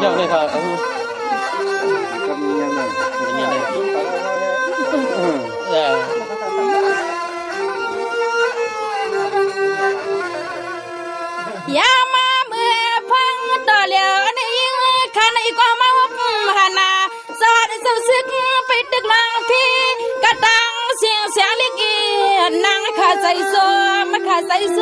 ยังเลยค่ะก็มียังไงอย่างนี้เลยยามาเมื่อพังต่อเหลียวในยิงขันอีกก็มาหุบหนาสอดเจ้าซึกไปตึกนางพี่กระตังเสียงเสียงเล็กอีนางขาใจโซมาขาใจโซ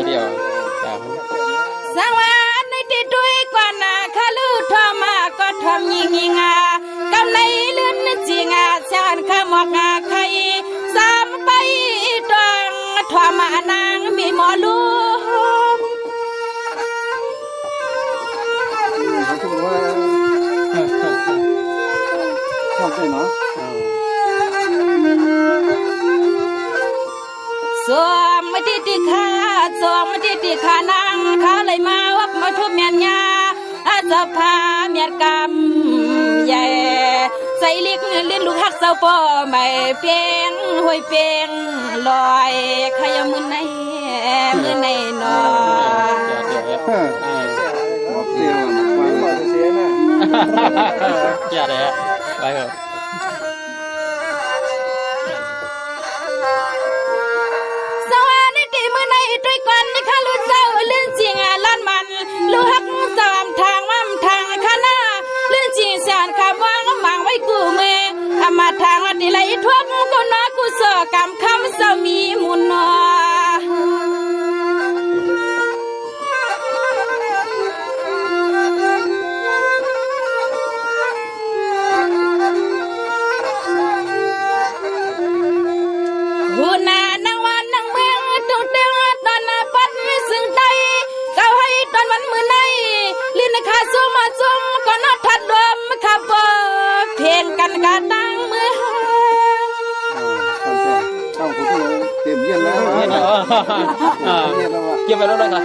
เดียวสังวานในที่ด้วยกว่านาคาลูทอมาก็ทำยิงยิงากำในเลื่อนจีงาชานขมอกใครสามไปตวงทอมานางมีหมอลูกเขาถือว่าชอบเลยเนาะสวมไม่ติดขาสวมไม่ติดขานางเขาเลยมาวับมาทุบเมียนยาอาจะพาเมียนกำใหญ่ใส่ลิกเล่นลูกฮักเศร้าป่อไม่เพียงห้วยเพียงลอยขยมือในนอหมดเสียงฟังหมดเสียงนะอย่าเลยไปเถอะด้วยกันข้าลูกเจ้าเลื่อนจริงล้านมันลูกฮักสามทางมั่มทางข้าหน้าเลื่อนจริงสานคำว่างมังไว้กูเมอามาทางดีไหลทวกกูน้อยกูสอกำคำเศร้ามีมุนนอหูนานางวันนางเมืองตุ้งเตียงตอนปัดซึ่งใดเก้าให้ตอนวันมือในลิ้นขาซุ่มซุ่มก็นอทัดรวมขับเพลงกันกะตั้งมือเข้าคุณเต็มเย็นแล้วเก็บไปแล้วนะคะ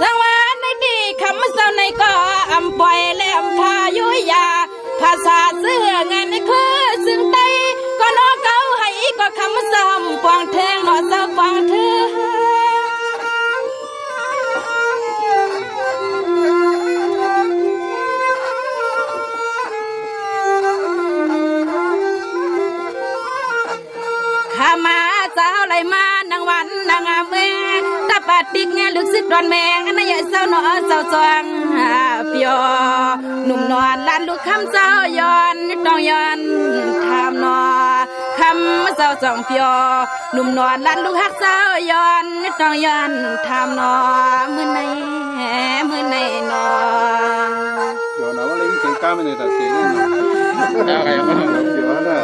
สังวานในดีคำเศร้าในก็อำปล่อยและอำพายุยาภาษาเสื้อเงินคือซึ่งใดก็นอเก่าให้ก็คำซ้ำปองแทงนอเศร้าปองเธอข้ามาเจ้าไหลมานางวันนางเมืองตาปาติกเงี้ยลึกซึกดอนแมงนายเศร้าหนอเศร้าจวงเปียวหนุ่มนอนล้านลูกคำเจ้าย้อนต้องย้อนทำนอคำเจ้าจองเปียวหนุ่มนอนล้านลูกฮักเจ้าย้อนต้องย้อนทำนอมือในนอเดี๋ยวนะว่าเลยยิ่งเก่งกล้าไม่เลยแต่เสียงเลยนะเดี๋ยวนะ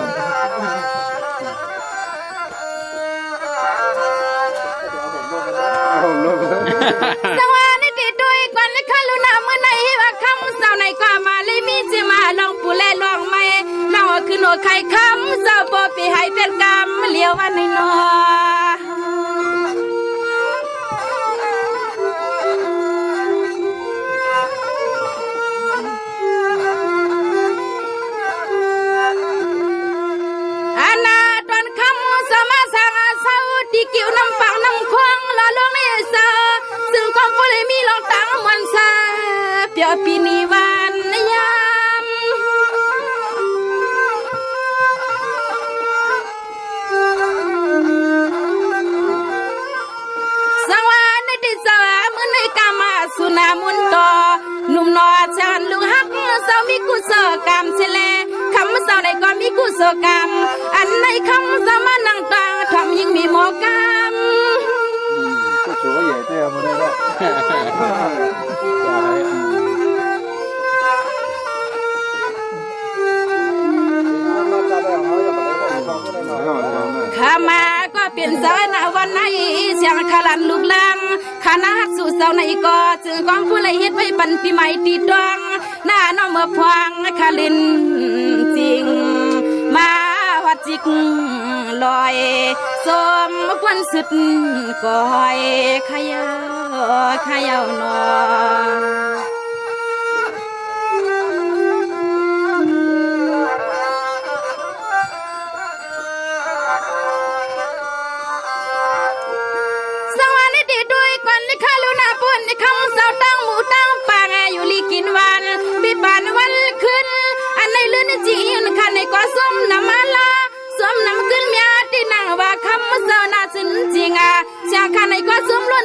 สังวานติดด้วยกวนข้าลูนาเมื่อในว่าคำเศร้าในก็มาเลยมีจิมาลองปูแลลองไม่ลองคือโนไข่คำเศร้าปอปีให้เป็นกรรมเลี้ยววันในนออาณาตอนคำสมาสังเศร้าที่กิ่วน้ำปังน้ำควงละลงในเศร้าซึ่งกองก็เลยมีลองตังมันซาเปียวปีนิวันยามสวรรค์ในที่สวรรค์มือในกามาสุนามุนโตหนุ่มนอชันลูกฮักเศร้ามีกุศลกรรมเชลคำเศร้าในก็มีกุศลกรรมอันในคำสมานังตังทำยิ่งมีหมอกรรมก็สวยใหญ่เท่ามาได้แล้วข้ามาก็เปลี่ยนเจ้าหน้าวันไหนเสียงขลันลูกลังข้านักสู่เจ้าในก็จึงกองผู้เลยเฮ็ดไว้ปันปีใหม่ตีดวงหน้าน้องเมื่อพวงขลินจริงมาวัดจิกลอยสมควันสุดก้อยขยานอ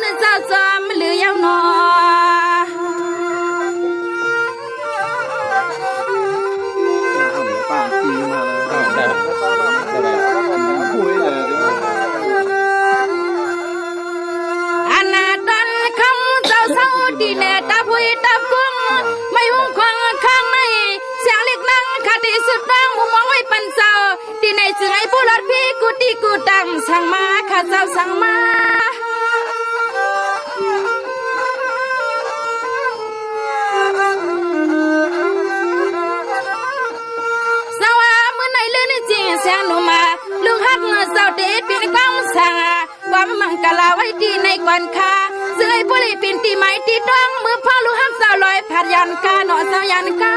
นเจ้าจอมหรือยาวนอป้าตีมาแล้วคุยเลยอันนาตันคำเจ้าเศร้าดีแน่ตาพุยตาฟุ้งไม่หุ่งควงข้างในเสียงเล็กนั่งคดีสุดดังมุมมองไว้ปันเศร้าดีในจึงให้ผู้รอดพี่กูตีกูดังสั่งมาข้าเจ้าสั่งมาเสียงหนูมาลูกฮักเสาเด็ดปีนกองสังความมังกลาไว้ดีในกวนคาเสื่อยปุริปินตีไม้ตีดองมือพ่อลูกฮักสาวลอยผัดยันกาหนอสาวยันกา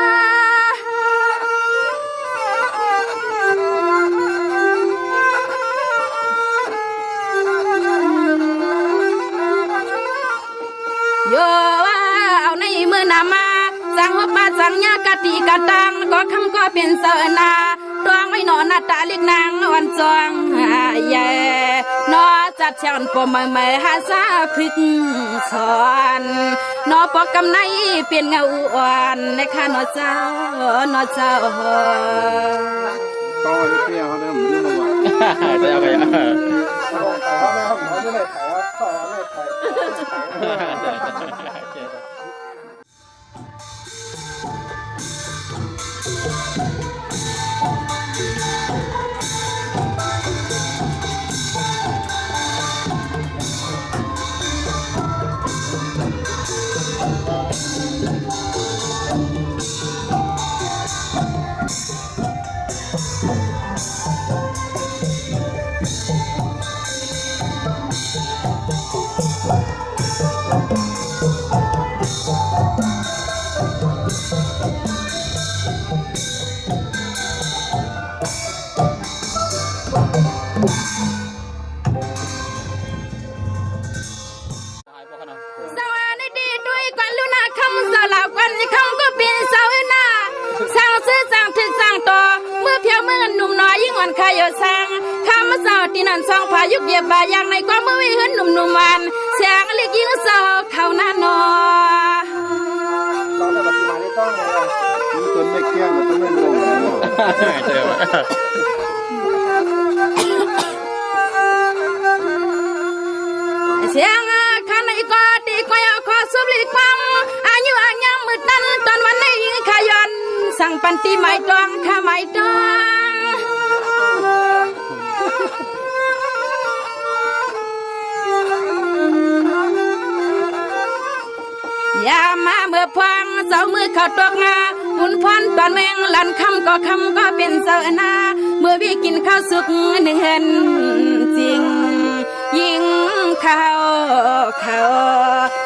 โยเอาในมือนามาสั่งหัวป้าสั่งยากะตีกะตังก็คำก็เป็นเสนาดวงไม่นอนหน้าตาเล็กนางวันจวงแย่นอจัดเชิญปมไม่หาซาพริกสอนนอปอกกำไนเปลี่ยนเงาอ่อนในข้านอเจ้านอเจ้าก็เที่ยวเขาเดิมยืมมาว่าจะเอาไปอ่ะเขาไม่ได้ถ่ายเขาไม่ถ่ายใครอยู่สั่งข้ามาเศร้าที่นั่นสองพายุกเย็บบาอย่างในความมือวิหืนหนุ่มวันเสียงเรียกยิงเศร้าเข้าหน้านอตอนนี้ปฏิมาได้ต้องเลยมีต้นไม่เกี้ยงต้นไม่ลงเสียงข้าในก็ตีก็อยากขอสุบลีความอายุอันยังมืดนั้นตอนวันในยิงขยันสั่งปันตีไม้ตองข้าไม้ตองอย่ามาเมื่อพังเจ้ามือเขาตกงาบุญพรตอนแมงลันคำก็เป็นเสนาเมื่อวิกินข้าวสุกหนึ่งเห็นจริงยิงเขา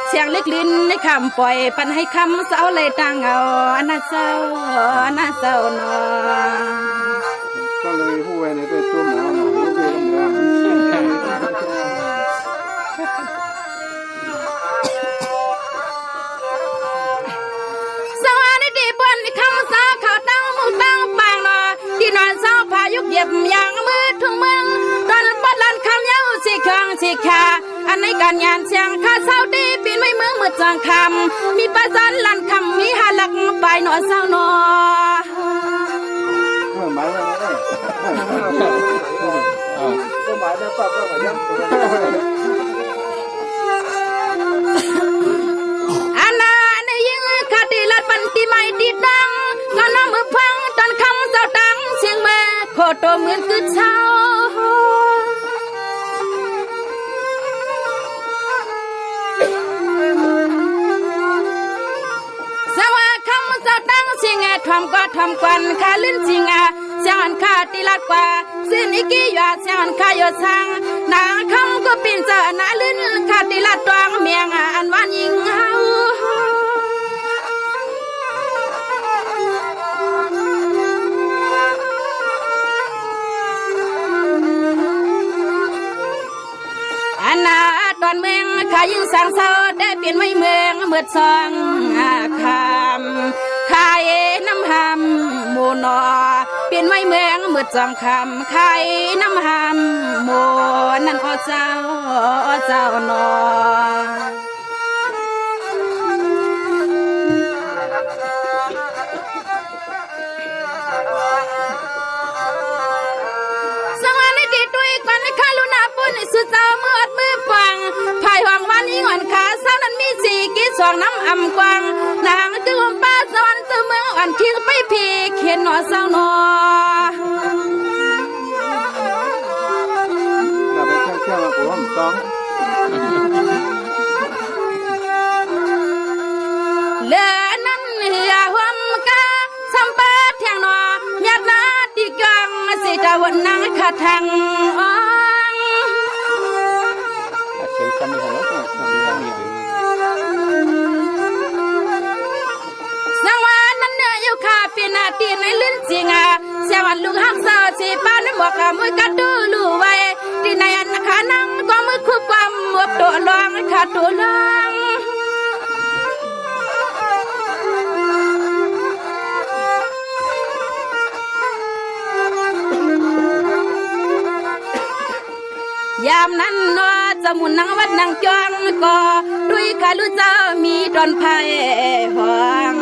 เสียงเล็กลิ้นในคำปล่อยปันให้คำเสาเลยตั้งเอาอันน่าเศร้าหนอก็เลยผู้ไว้ในตัวจุ่มแล้วหนูก็คือต้องเดินสวัสดีเปิ้นคำสาเขาตั้งมุกตั้งปางนอที่นอนเศร้าพายุกเย็บอย่างมือทุ่งเมืองตอนปัดลันคำเย้าสิเครื่องสิขาอันในการงานเสียงข้าเศร้าดีปีนไม่เมืองมืดจางคำมีประจันลันคำมีหาลักไปหนอเศร้าหนอหมายว่าไงก็หมายได้ป่ะก็หมายย้ำอันนั้นยิงคดีลัดปันตีไม่ตีดังก็น้ำมือพังตอนคำเจ้าดังเสียงแม่โคตรเหมือนคือเช้าทำก็ทำกันข้าลื่นจริงเสียงข้าตีลัดกว่าสิ่งนี้กี่ยอดเสียงข้าหยดสังนางคำก็ปีนเจอหน้าลื่นข้าตีลัดตวงเมียงอันวันยิงเฮาอันน่ะตอนเมืองข้ายิงสังเศร้าได้เปลี่ยนไม่เมืองเมื่อซองคำขายน้ำหำมูนอ เปลี่ยนไว้เมืองเมื่อจองคำไข่น้ำหำโมนั่นอ้อเจ้าหนอสุดเจ้าเมื่อมือฟังภายห้องวันอีงอนขาเศร้านั้นมีสีกีสองน้ำอ่ำกวางนางจึงป้าสวรรค์เจ้าเมืองอ่อนทิ้งไปพีเขียนหนอเศร้าหนอเราไปเที่ยวมาผมต้องเลือนั้นเหือหวมกาสัมปาเทียงหนอหยาดนาตีกังสิตาวันนางขาทังจำไม่ทันแล้วก็ทำได้ดีสังวานั้นเนื้ออยู่ขาเปลี่ยนนาทีในลิ้นเสียงเสียวันลูกหักเศร้าสีป้านบอกกับมือกัดดูลู่ไว้ที่ในอันขานั่งก็มือคุบความหมวกตัวลองขาตัวลองยามนั้นนอจะมุนนางวัดนางจองก็ด้วยขาลูเจ้ามีดอนไผ่ห้อง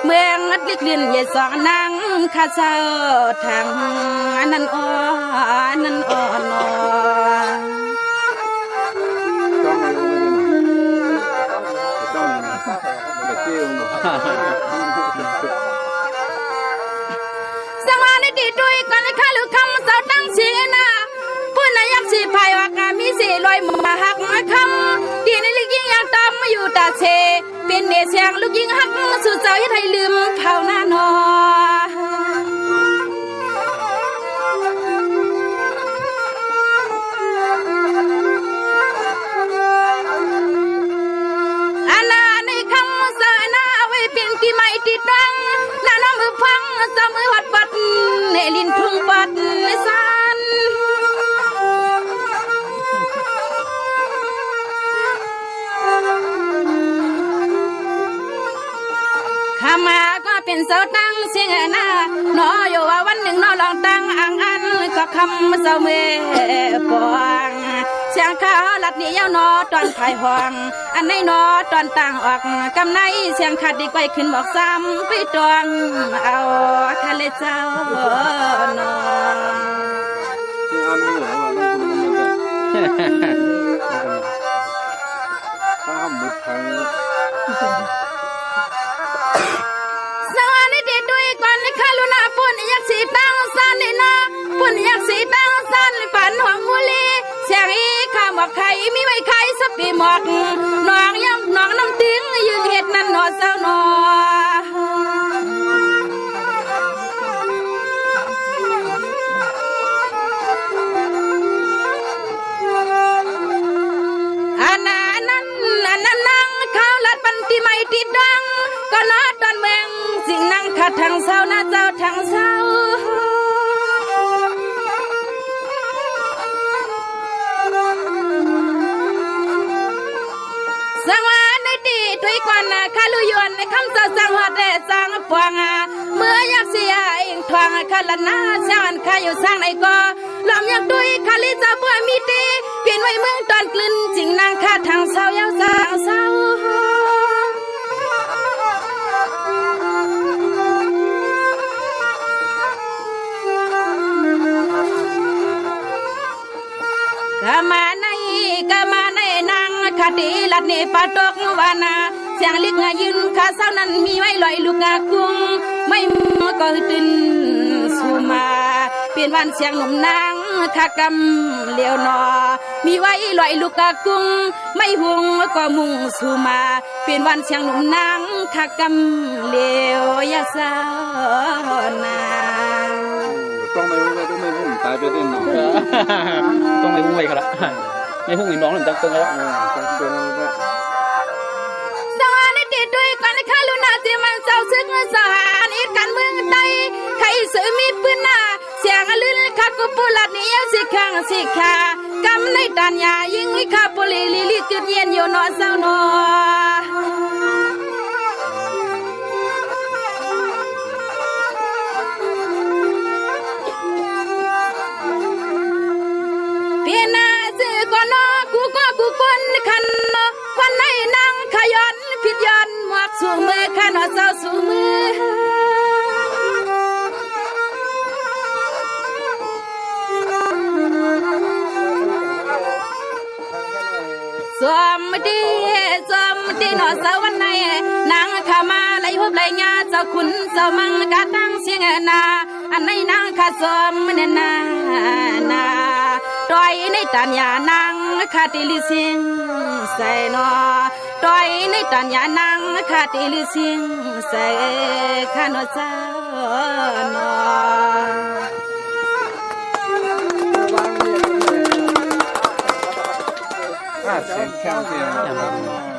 เมืองอัดลิกลินเยสองนางข้าเจ้าทางนั่นอ้อนั่นอ้อนอต้องแบบเที่ยวสังวาในดีด้วยกันข้าลูกคำเจ้าตั้งเสียนะผู้นายยักษ์สีภายว่ากามีสีลอยมาหักมาคำดีในลูกยิงอยากตามมาอยู่ตาเชเป็นเนเสียงลูกยิงหักสู่เจ้ายัดให้ลืมเผาหน้านออันนาในคำเสนาไว้เป็นกี่ไม่ติดดังหน้าน้ำมือพังเสมือวัดปัดในลิ้นทุ่งปัดในสันข้ามาก็เป็นเสาตั้งเสียงหน้านออยู่ว่าวันหนึ่งนอลองตั้งอ่างอันก็คำเสาเมปองเสียงข้าลัดนี่ยาวนอตอนภายห้องอันในนอตอนต่างออกกำไนเสียงขาดดีไกวขึ้นบอกซ้ำไปตวงเอาทะเลเจ้านอที่อันนี้เหรอว่าต้องคุณมันจะถ้าหมดทางสวัสดีด้วยก่อนข้าลุนาปุ่นยักษ์สีตั้งสันนี่นะปุ่นยักษ์สีตั้งสันฝันหัวมุลีเสียงอีข้าบอกใครมีไว้ใครสับปีหมอกน้องย้ำน้องน้ำติ้งยืนเห็ดนั่นหนอเจ้าหนออันนั้นนั่งข้าวลัดปันที่ไม่ติดดังก็นอตอนเมืองสิ่งนั่งขัดทางเศร้าหน้าเจ้าทางเศร้าสังวาในตีด้วยก่อนข้าลุยวนในคำเจ้าสังหัดแต่สังปวงเมื่ออยากเสียเองทวงข้าละนาเช้าอันข้าอยู่สร้างในก็ลอมอยากด้วยข้าลิจะบัวมีตีเปลี่ยนไว้เมืองตอนกลืนจิงนั่งขัดทางเศร้ายาวสางเศร้ากามาในนางคดีลัดเนปาตกวานาเสียงลิกยืนข้าเศร้านั้นมีไว้ลอยลูกกุ้งไม่มัวก็ตื่นสูมาเปลี่ยนวันเสียงหนุ่มนางขากำเลี้ยวนอมีไว้ลอยลูกกุ้งไม่ห่วงก็มุ่งสูมาเปลี่ยนวันเสียงหนุ่มนางขากำเลี้ยวยาสาวนาต้องไม่หุ่นตายไปเต้นหนอต้องไม่หุ้ยครับไม่หุ้ยน้องหนึ่งจังตึงแล้วจังตึงแล้วสวัสดีด้วยกันข้าลุนาที่มันเศร้าซึ้งสหานิกันเมืองใดใครซื้อมีปืนหน้าเสียงลื่นข้ากุปุลัดนี้สิขังสิขากำในตันยายิ่งวิข้าปุลิลิจุดเย็นอยู่นอเศร้านอ นอเศร้าสู่มือสวมดีหนอเสาวันไหนนางขามาไหลหุบไหลงาเจ้าคุณเจ้ามังกะตั้งเสียงนาอันไหนนางขาสวมเนนาดอยในตันยานางขาติลิสิงใส่นอดอยในตันยานางขาติลิสิงใส่ขานอเจ้านอเสียงแค่เสียง